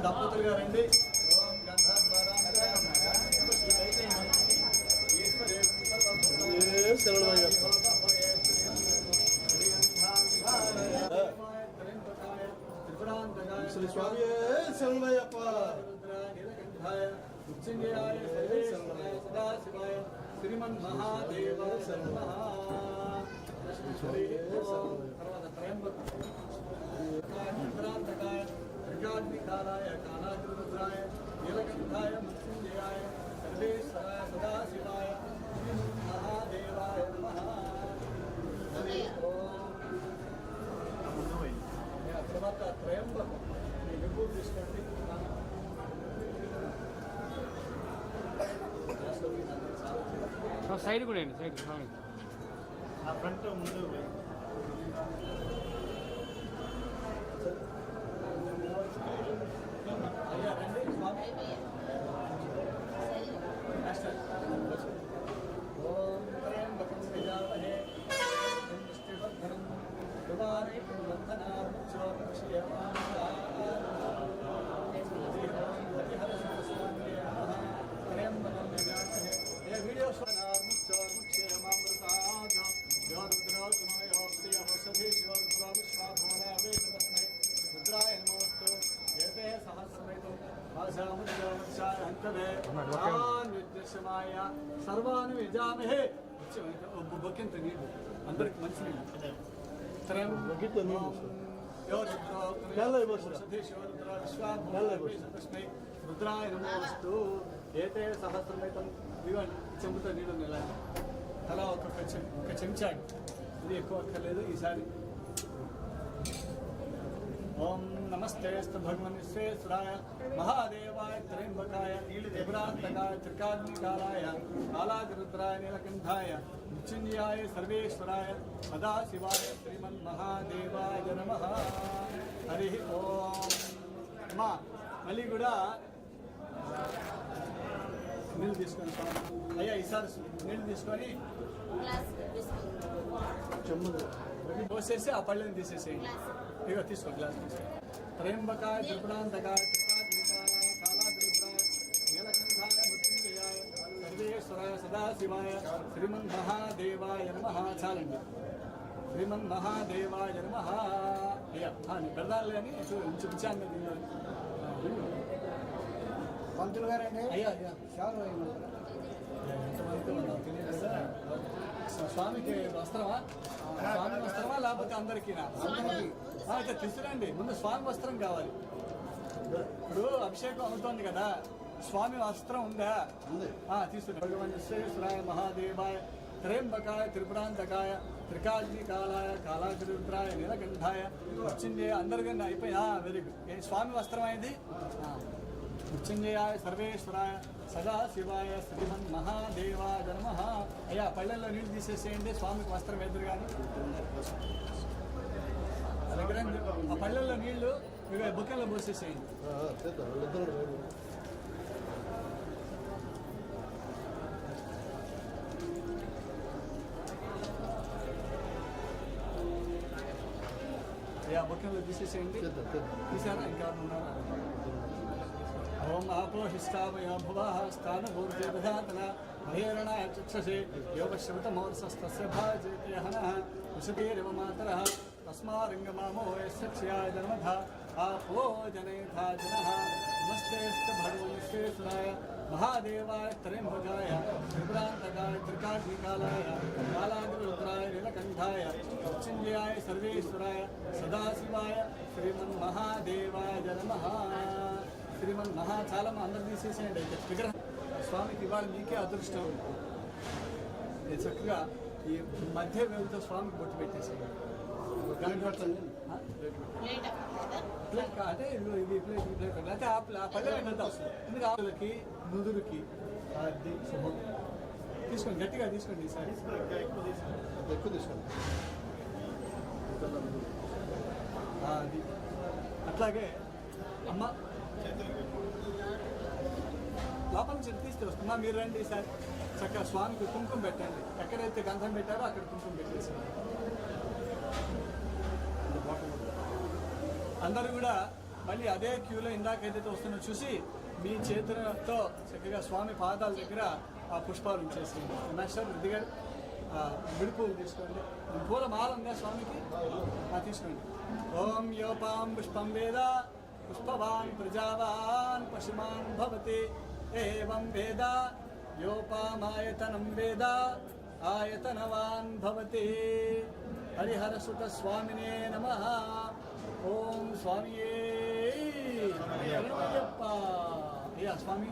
దంపతులు గారండి శ్రీ స్వామి శరణమయ్యప్ప సదాశివాయ శ్రీమన్ మహాదేవ తర్వాత త్రయంబకాయ త్రికాగ్నికాలాయ కాలాగ్రరుద్రాయ నీలకంఠాయ మృత్యుంజయాయ సర్వేశ్వరాయ సదాశివాయ శ్రీమన్ మహాదేవాయ నమః. తర్వాత త్రయంబకం విభూతి తీసుకోండి. సైడ్ కూడా అండి, సైడ్ స్వామి ఆ ఫ్రంట్ ముందు అయ్యా రండి స్వామి. ఓం త్రయంబకం యజామహే పుష్టివర్ధనం దుర్వారేకం బంధనాన్ వీడియో సర్వాన్ని యజామహే బొక్కింత నీళ్ళు అందరికి మంచి నీళ్ళు రుద్రాయ నమోస్తు ఏతే సహస్రమైతం ఇవ్వండి. చెంబుతో నీళ్ళు నెల తలా ఒక చెంచాడు, ఇది ఎక్కువ అక్కర్లేదు ఈసారి. ఓం నమస్తేస్తు భగవన్ విశ్వేశ్వరాయ మహాదేవాయ త్రయంబకాయ త్రిపురాంతకాయ త్రికాగ్నికాలాయ కాలాగ్రరుద్రాయ నీలకంఠాయ మృత్యుంజయాయ సర్వేశ్వరాయ సదాశివాయ శ్రీమన్ మహాదేవాయ నమః. హరి ఓం. అమ్మా మళ్ళీ కూడా నీళ్ళు తీసుకొని అయ్యా ఈసారి నీళ్ళు తీసుకొని పోసేసి ఆ పళ్ళని తీసేసేయండి. ఇక తీసుకో గ్లాస్ తీసుకో. త్రయంబకాయ త్రిపురాంతకాయ త్రికాగ్నికాలాయ కాలాగ్రరుద్రాయ నీలకంఠాయ మృత్యుంజయాయ సర్వేశ్వరాయ సదాశివాయ శ్రీమన్ మహాదేవాయ నమః. చాలండి. శ్రీమన్ మహాదేవాయ నమః. అయ్యా పెడదాలి అని చూపించాను. పంతులు గారండి. అయ్యా అయ్యా స్వామికి వస్త్రమా? స్వామి వస్త్రమా లేకపోతే అందరికీనా? అయితే తీసుకురండి. ముందు స్వామి వస్త్రం కావాలి. ఇప్పుడు అభిషేకం అవుతోంది కదా, స్వామి వస్త్రం ఉందా? తీసుకురండి. భగవాన్ విశ్వేశ్వరాయ మహాదేవాయ త్రయంబకాయ త్రిపురాంతకాయ త్రికాగ్నికాలాయ కాలాగ్రరుద్రాయ నీలకంఠాయ మృత్యుంజయ అందరికన్నా అయిపోయా. Very good. స్వామి వస్త్రం అయింది. మృత్యుంజయాయ సర్వేశ్వరాయ సదాశివాయ శ్రీమన్ మహాదేవాయ నమః. అయ్యా పళ్ళల్లో నీళ్ళు తీసేసేయండి. స్వామికి వస్త్రం ఎదురు కానీ దగ్గర ఆ పళ్ళల్లో నీళ్లు బుక్కల్లో పోసేసేయండి. అయ్యా బుక్కల్లో తీసేసేయండి. తీసారా? ఇంకా ఉన్నారా? ఓం ఆపోహిష్టామయ భువః స్థానభూర్తే దధాతన మహేరణాయ చక్షసే యోగశ్రవతమోర్సస్తస్య భాజేతే హనః విశతేరివ మాతరః తస్మారంగమామో యస్యక్షయాయ జన్మధ ఆపో జనేథా జనః. నమస్తేస్తు భగవన్ విశ్వేశ్వరాయ మహాదేవాయ త్రయంబకాయ త్రిపురాంతకాయ త్రికాగ్నికాలాయ కాలాగ్రరుద్రాయ నీలకంఠాయ మృత్యుంజయాయ సర్వేశ్వరాయ సదాశివాయ శ్రీమన్ మహాదేవాయ నమః. శ్రీమన్ చాలా అందరు తీసేసేయండి. అయితే విగ్రహం స్వామికి ఇవాళ మీకే అదృష్టం. చక్కగా ఈ మధ్య వేలుతో స్వామికి బొట్టు పెట్టేసేయండి. ప్లేట్ అంటే ఇది ప్లేట్ అయితే ఆ పల్లె వెళ్తాం. ఎందుకు ఆవులకి నుదురుకి అది శుభం. తీసుకోండి, గట్టిగా తీసుకోండి. ఈసారి ఎక్కువ తీసుకోండి. అది అట్లాగే అమ్మ లోపల నుంచి తీస్తే వస్తున్నా. మీరు రండి ఈసారి చక్కగా స్వామికి కుంకుమ పెట్టండి. ఎక్కడైతే గంధం పెట్టారో అక్కడ కుంకుమ పెట్టేసి అందరూ కూడా మళ్ళీ అదే క్యూలో ఇందాక ఏదైతే వస్తుందో చూసి మీ చేతులతో చక్కగా స్వామి పాదాల దగ్గర ఆ పుష్పాలు ఉంచేసి మాస్టర్ దిగారు విడుపులు తీసుకోండి. పూల మాల ఉందా స్వామికి తీసుకోండి. ఓం యోపాం పుష్పం వేద పుష్పవాన్ ప్రజావాన్ పశుమాన్ భవతి ఏవం వేద యోపామాయతనం వేద ఆయతనవాన్ భవతి. హరిహర సుత స్వామినే నమః. ఓం స్వామియే శరణమయ్యప్ప. అయ్యా స్వామి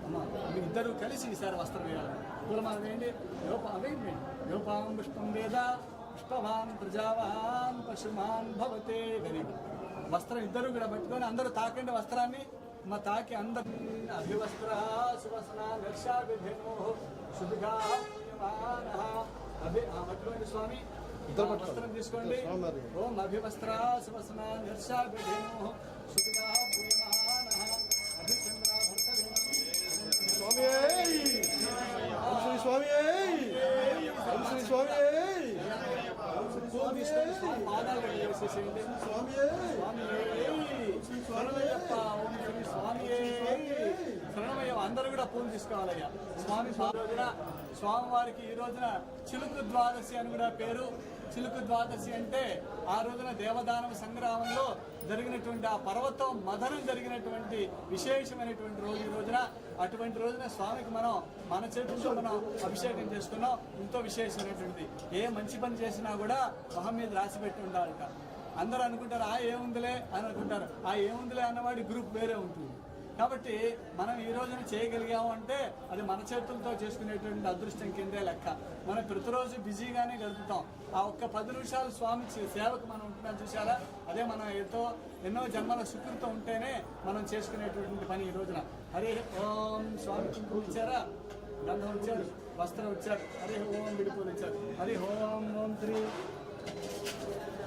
అమ్మ మీ ఇద్దరు కలిసి ఈసారి వస్త్రం వేయాలి. పూలమాల వేయండి. వేయండి. యోపాం పుష్పం వేద పుష్పవాన్ ప్రజావాన్ పశుమాన్ భవతే. Very good. వస్త్రం ఇద్దరు కూడా పట్టుకొని అందరూ తాకండి వస్త్రాన్ని. మా తాకి అందరు అభివస్త్ర సువసన దర్శాభిధేనో శుభిగా పట్టుకోండి స్వామి. వస్త్రం తీసుకోండి. ఓం అభివస్త్ర సువసన దర్శాభిధేనో శుభిగా భూయమానః అభిచంద్ర భర్తవేణం స్వామి శ్రీ స్వామి శ్రీ స్వామి పాదాలు వేసేసేయండి. శరణమయ్యప్ప. ఓం శ్రీ స్వామియే శరణమయ్య. అందరూ కూడా పూలు తీసుకోవాలయ్యా. స్వామి రోజున స్వామివారికి ఈ రోజున చిలుకు ద్వాదశి అని కూడా పేరు. చిలుకు ద్వాదశి అంటే ఆ రోజున దేవదానవ సంగ్రామంలో జరిగినటువంటి ఆ పర్వతం మదనం జరిగినటువంటి విశేషమైనటువంటి రోజు ఈ రోజున. అటువంటి రోజున స్వామికి మనం మన చేతులతో మనం అభిషేకం చేసుకున్నాం. ఎంతో విశేషమైనటువంటిది. ఏ మంచి పని చేసినా కూడా మొహం మీద రాసి పెట్టి ఉండాలట. అందరూ అనుకుంటారు ఏముందిలే అని అనుకుంటారు. ఏముందిలే అన్నవాడి గ్రూప్ వేరే ఉంటుంది. కాబట్టి మనం ఈ రోజున చేయగలిగాము అంటే అది మన చేతులతో చేసుకునేటువంటి అదృష్టం కిందే లెక్క. మనం ప్రతిరోజు బిజీగానే గడుపుతాం. ఆ ఒక్క 10 నిమిషాలు స్వామి సేవకు మనం ఉంటున్నాం చూసారా. అదే మనం ఎన్నో జన్మల సుకృతం ఉంటేనే మనం చేసుకునేటువంటి పని ఈ రోజున. హరి ఓం. స్వామికి ఇచ్చారా, గంధం ఇచ్చారు, వస్త్రం ఇచ్చారు. హరి ఓం విడిపూలు ఇచ్చారు. హరి ఓం. ఓం శ్రీ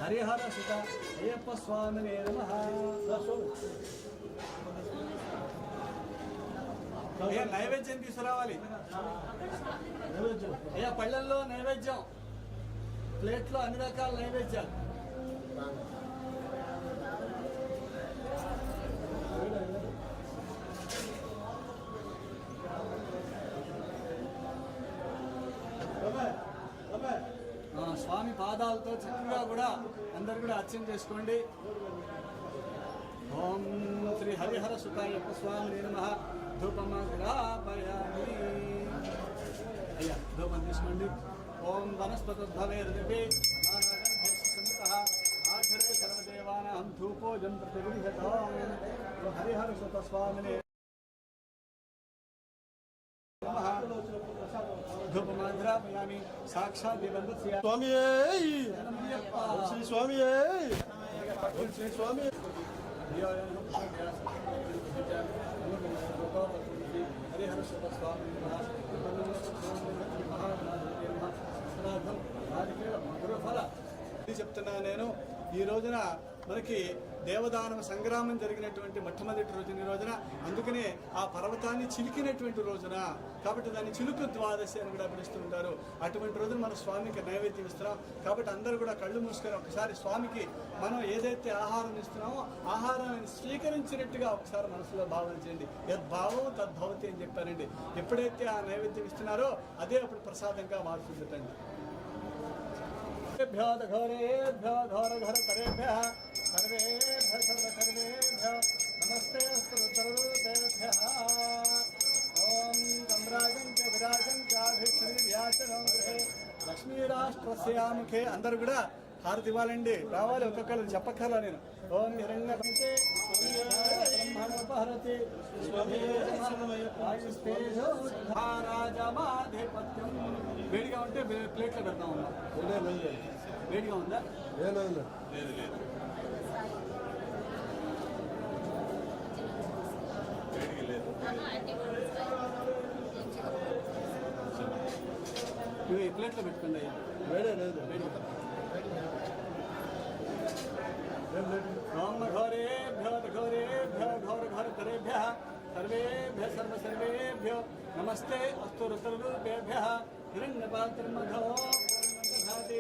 హరిహర సుత అయ్యప్ప స్వామినే నమః. అయ్యా నైవేద్యం తీసుకురావాలి. అయ్యా పళ్ళల్లో నైవేద్యం, ప్లేట్లో అన్ని రకాల నైవేద్యాలు. స్వామి పాదాలతో చక్కగా కూడా అందరు కూడా అర్చన చేసుకోండి. ఓం శ్రీ హరిహర సుతాయప్ప స్వామి నమః. ధూపమగ్రాపయామి. అయ్యా ధూపం తీసుకోండి. ఓం వనస్పతద్భవేర్దిపి నానాగంధైః ఆఘరే సర్వదేవానాం ధూపోజం ప్రతిగృహ్యతాం. హరిహర సుత స్వామినే నమః. ధూపమగ్రాపయామి. సాక్షాత్ దివంతస్య స్వామి శ్రీ స్వామి శ్రీ స్వామి హరిహర సుత స్వామి మధురఫల చెప్తున్నా నేను. ఈ రోజున మనకి దేవదానవ సంగ్రామం జరిగినటువంటి మొట్టమొదటి రోజున ఈ రోజున. అందుకనే ఆ పర్వతాన్ని చిలికినటువంటి రోజున, కాబట్టి దాన్ని చిలుకు ద్వాదశి అని కూడా పిలుస్తూ ఉంటారు. అటువంటి రోజున మన స్వామికి నైవేద్యం ఇస్తున్నాం. కాబట్టి అందరూ కూడా కళ్ళు మూసుకొని ఒకసారి స్వామికి మనం ఏదైతే ఆహారం ఇస్తున్నామో ఆహారాన్ని స్వీకరించినట్టుగా ఒకసారి మనసులో భావన చేయండి. యద్భావం తద్భవతి అని చెప్పారండి. ఎప్పుడైతే ఆ నైవేద్యం ఇస్తున్నారో అదే అప్పుడు ప్రసాదంగా మారుతుందండి. ఘోరేభ్యో ఘోరఘోరతరేభ్యః సర్వేభ్యః సర్వసర్వేభ్యో నమస్తే అస్తు సర్వరూపేభ్యః. ఓం గంధరాజం చ విరాజం చాభిక్షిర్యాచనం గృహే లక్ష్మీరాష్ట్రస్యాముఖే. అందరూ కూడా హారతి ఇవ్వాలండి. రావాలి ఒక్కొక్కరు చెప్పక్కర్లా నేను. ఓం హిరణ్యపంచే బ్రహ్మణోపహరతి రాజమాధిపత్యం. వేడిగా ఉంటే ప్లేట్లో పెడతా ఉన్నాం. వేడిగా ఉందా? లేదు. ఇవి ప్లేట్లో పెట్టుకోండి అయ్యా. లేదు. ఓం ఘోరేభ్యో ఘోరేభ్యో ఘోరఘోరతరేభ్యః సర్వేభ్యः సర్వసర్వేభ్యో నమస్తే అస్తు రుద్రరూపేభ్యः. హిరణ్యపాత్రం మధో దధాతి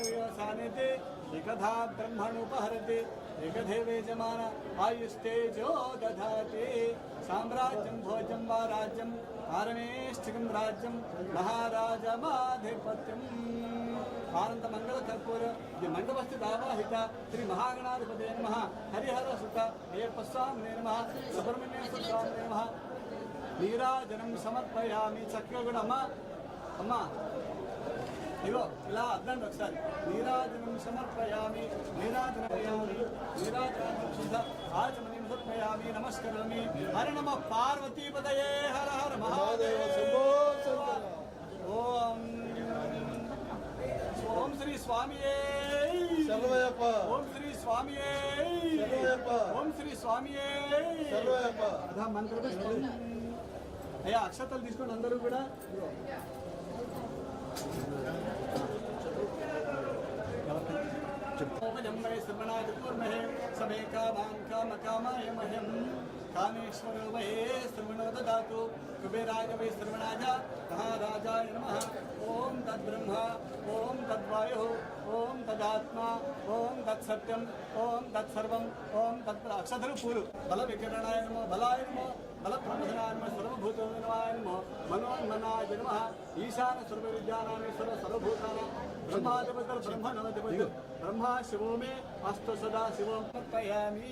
व्यवसानेते एकधा ब्रह्मणोपहरते एकधैवे जमान आयुस्तेजो दधाते साम्राज्यं भोजं वा राज्यं पारमेष्ठिकं राज्यं महाराजमाधिपत्यम् आनंद मंगल कर्पूर मंडपस्थित आवाहित श्री महागणाधिपते नमः हरिहर सुत अय्यप्प स्वामिने नमः सुब्रह्मण्येश्वर स्वामिने नमः नीराजनं समर्पयामि చక్కగా అమ్మా ఇగో ఇలా అద్దండి ఒకసారి నీరాజనం సమర్పయామి నీరాజనమయామి నీరాజనం శుద్ధ ఆచమనిం సమర్పయామి నమస్కరోమి హర నమ పార్వతీపదయే హర హర మహాదేవ శంభో శంకర ఓం ఓం శ్రీ స్వామియే శరణమయ్యప్ప ఓం శ్రీ స్వామియే శరణమయ్యప్ప ఓం శ్రీ స్వామియే శరణమయ్యప్ప అదా మంత్రం అయ్యా అక్షతలు తీసుకోండి అందరూ కూడా సమే కామాయ మహ్యం కామేశ్వరో మహే శ్రవణో దదాతు కుబేరాయ వై శ్రవణాయ మహారాజాయ నమః ఓం తద్బ్రహ్మ ఓం తద్వాయు ఓం తదాత్మా ఓం తత్సత్యం ఓం తత్సర్వం ఓం తత్ అక్షతలు పూలు బల వికిరణాయ నమో బలాయ నమో బల ప్రమథనాయ నమో సర్వభూతోన్మయాయ నమో మనోన్మనాయ నమః ఈశాన సర్వ విద్యానామేశ్వర సర్వభూతానాం బ్రహ్మాధిపతి బ్రహ్మణోధిపతి బ్రహ్మ శివో మే అస్తు సదా శివం సమర్పయామి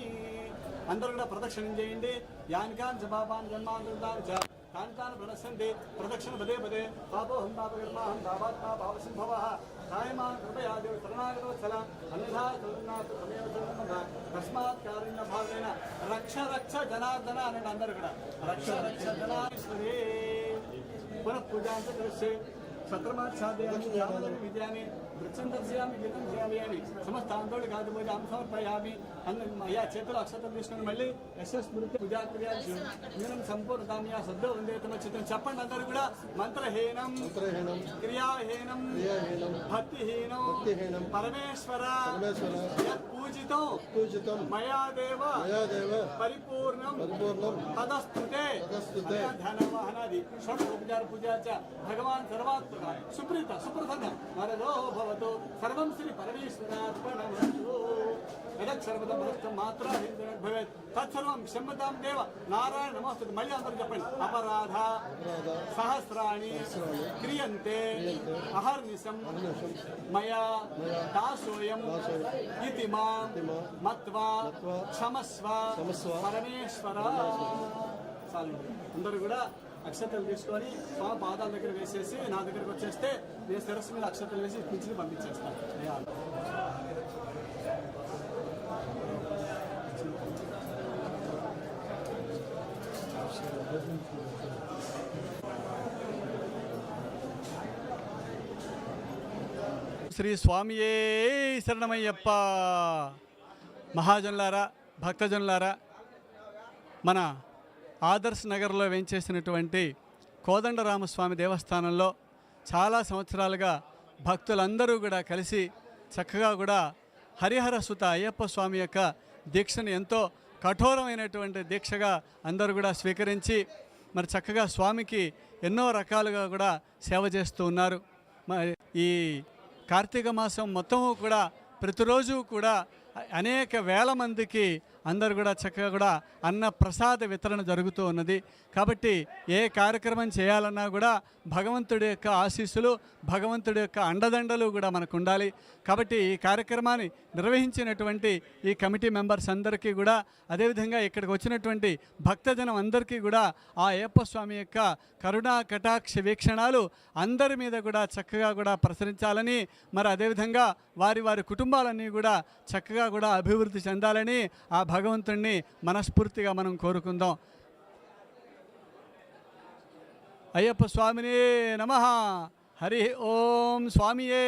అందరూ కూడా ప్రదక్షిణం చేయండి యానికాన్ చ పాపాన్ జన్మాంతరాన్ చ కాంతాన్ ప్రణశ్యంతి ప్రదక్షిణ పదే పదే పాపోహం పాపకర్మాహం పాపాత్మా పాపసంభవః కాయమాన్ కృపయా దేవ శరణాగతవత్సల అన్యథా శరణాగత తమేవ శరణమః తస్మాత్ కారుణ్య భావేన రక్ష రక్ష జనార్దన అనండి అందరూ కూడా రక్ష రక్ష జనార్దనే పునః పూజాంత కరిష్యే సత్రమాచ్ఛాదయామి యావదపి విద్యామి వృక్షం దర్శయామి గీతం చేయాలి సమస్త ఆందోళన కాదు పూజ సమర్పయామి అయ్యా చేతులు అక్షతలు తీసుకుని మళ్ళీ యశస్మృతి పూజాక్రియాలు నేను సంపూర్ణతామ్యా శ్రద్ధ ఉందేతమ చిత్తం చెప్పండి అందరూ కూడా మంత్రహీనం క్రియాహీనం భక్తిహీనం పరమేశ్వర పూజితం మయాదేవ పరిపూర్ణం తదస్తుతే ధ్యానవాహనాది షోడశోపచార పూజా చ భగవాన్ సర్వాత్మక సుప్రీత సుప్రసన్న వరదో భవతు సర్వం శ్రీ పరమేశ్వరార్పణమస్తు యదక్షరపదం భక్తం మాత్ర భవేత్ తత్సర్వం క్షమ్యతాం దేవ నారాయణ నమస్తే మళ్ళీ అందరూ చెప్పండి అపరాధ సహస్రాణి క్రియంతే అహర్నిశం మయా దాసోయం ఇతి మాం మత్వా క్షమస్వ పరమేశ్వర. అందరూ కూడా అక్షతలు తీసుకొని స్వామి పాదాల దగ్గర వేసేసి నా దగ్గరకు వచ్చేస్తే నేను శిరస్సు మీద అక్షతలు వేసి పిలిచి పంపించేస్తాను. శ్రీ స్వామియే శరణమయ్యప్ప. మహాజనులారా, భక్తజనులారా, మన ఆదర్శ్ నగర్లో వేంచేసినటువంటి కోదండరామస్వామి దేవస్థానంలో చాలా సంవత్సరాలుగా భక్తులందరూ కూడా కలిసి చక్కగా కూడా హరిహర సుత అయ్యప్ప స్వామి యొక్క దీక్షను ఎంతో కఠోరమైనటువంటి దీక్షగా అందరూ కూడా స్వీకరించి మరి చక్కగా స్వామికి ఎన్నో రకాలుగా కూడా సేవ చేస్తూ ఉన్నారు. మరి ఈ కార్తీక మాసం మొత్తము కూడా ప్రతిరోజు కూడా అనేక వేల మందికి అందరూ కూడా చక్కగా కూడా అన్న ప్రసాద వితరణ జరుగుతూ ఉన్నది. కాబట్టి ఏ కార్యక్రమం చేయాలన్నా కూడా భగవంతుడి యొక్క ఆశీస్సులు, భగవంతుడి యొక్క అండదండలు కూడా మనకు ఉండాలి. కాబట్టి ఈ కార్యక్రమాన్ని నిర్వహించినటువంటి ఈ కమిటీ మెంబర్స్ అందరికీ కూడా, అదేవిధంగా ఇక్కడికి వచ్చినటువంటి భక్తజనం అందరికీ కూడా ఆ అయ్యప్ప స్వామి యొక్క కరుణా కటాక్ష వీక్షణాలు అందరి మీద కూడా చక్కగా కూడా ప్రసరించాలని, మరి అదేవిధంగా వారి వారి కుటుంబాలన్నీ కూడా చక్కగా కూడా అభివృద్ధి చెందాలని ఆ భగవంతుణ్ణి మనస్ఫూర్తిగా మనం కోరుకుందాం. అయ్యప్ప స్వామినే నమః. హరి ఓం స్వామియే.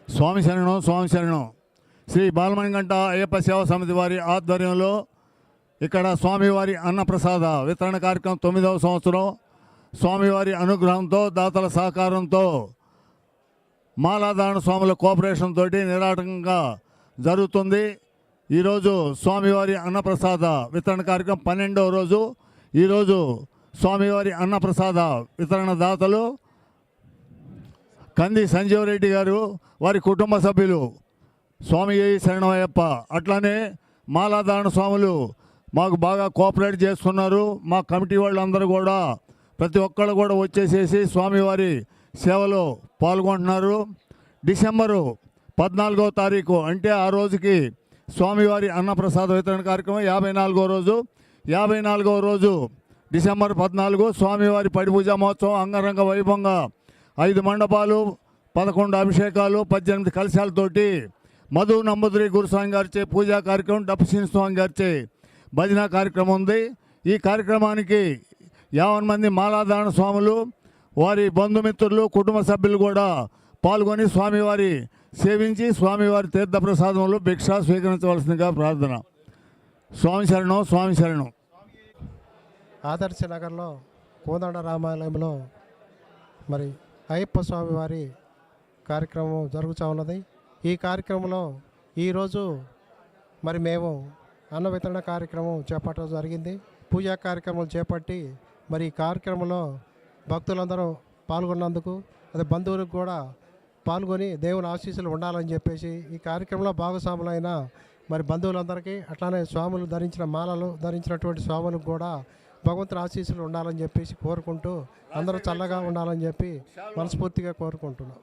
స్వామి శరణం స్వామి శరణం. శ్రీ బాలమణికంఠ అయ్యప్ప సేవా సమితి వారి ఆధ్వర్యంలో ఇక్కడ స్వామివారి అన్నప్రసాద వితరణ కార్యక్రమం 9వ సంవత్సరం. స్వామివారి అనుగ్రహంతో దాతల సహకారంతో మాలాధారణ స్వాముల కోఆపరేషన్ తోటి నిరాటంకంగా జరుగుతుంది. ఈరోజు స్వామివారి అన్నప్రసాద వితరణ కార్యక్రమం 12వ రోజు. ఈరోజు స్వామివారి అన్నప్రసాద వితరణ దాతలు కంది సంజీవరెడ్డి గారు, వారి కుటుంబ సభ్యులు, స్వామి శరణమయ్యప్ప. అట్లానే మాలాధారణ స్వాములు మాకు బాగా కోఆపరేట్ చేస్తున్నారు. మా కమిటీ వాళ్ళందరూ కూడా ప్రతి ఒక్కళ్ళు కూడా వచ్చేసేసి స్వామివారి సేవలో పాల్గొంటున్నారు. డిసెంబరు 14వ తారీఖు అంటే ఆ రోజుకి స్వామివారి అన్నప్రసాద వితరణ కార్యక్రమం 54వ రోజు. 54వ రోజు డిసెంబర్ 14 స్వామివారి పడిపూజ మహోత్సవం అంగరంగ వైభవంగా 5 మండపాలు, 11 అభిషేకాలు, 18 కలశాలతోటి మధు నంబుద్రి గురుస్వామి గారిచే పూజా కార్యక్రమం, డప్పుసీని స్వామి గారిచే భజన కార్యక్రమం ఉంది. ఈ కార్యక్రమానికి 50 మంది మాలాధారణ స్వాములు, వారి బంధుమిత్రులు, కుటుంబ సభ్యులు కూడా పాల్గొని స్వామివారి సేవించి స్వామివారి తీర్థప్రసాదంలో భిక్ష స్వీకరించవలసిందిగా ప్రార్థన. స్వామి శరణం స్వామి శరణం. ఆదర్శ నగర్లో కోదండ రామాలయంలో మరి అయ్యప్ప స్వామి వారి కార్యక్రమం జరుగుతూ ఉన్నది. ఈ కార్యక్రమంలో ఈరోజు మరి మేము అన్న వితరణ కార్యక్రమం చేపట్టడం జరిగింది. పూజా కార్యక్రమం చేపట్టి మరి ఈ కార్యక్రమంలో భక్తులందరూ పాల్గొన్నందుకు, అదే బంధువులకు కూడా పాల్గొని దేవుని ఆశీస్సులు ఉండాలని చెప్పేసి ఈ కార్యక్రమంలో భాగస్వాములైన మరి బంధువులందరికీ, అట్లానే స్వాములు ధరించిన మాలలు ధరించినటువంటి స్వాములకు కూడా భగవంతుని ఆశీస్సులు ఉండాలని చెప్పేసి కోరుకుంటూ అందరూ చల్లగా ఉండాలని చెప్పి మనస్ఫూర్తిగా కోరుకుంటున్నాం.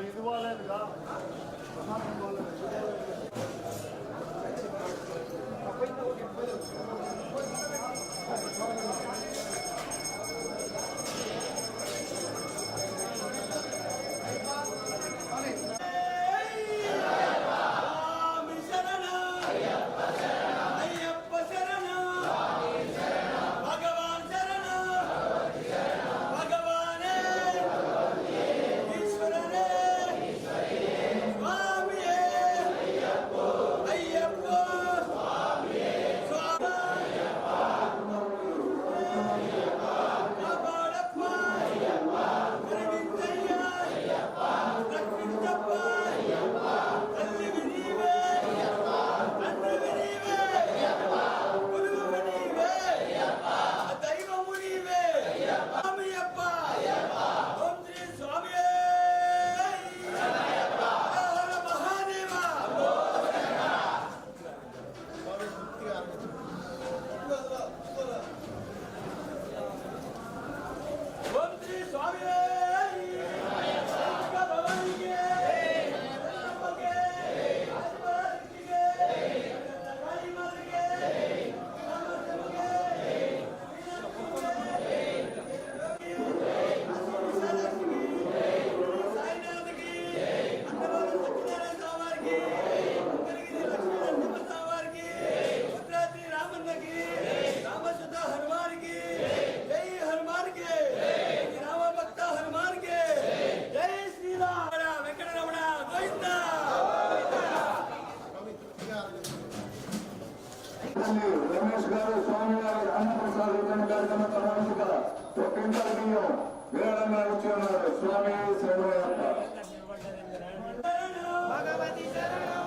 ఇది బాగాలేదుగా. రమేష్ గారు స్వామివారి అన్నప్రసాద వితరణ కార్యక్రమం తర్వాత ఒక ఇంటర్వ్యూ విరాళంగా వచ్చి ఉన్నారు. స్వామి శరణమయ్యప్ప. శరణం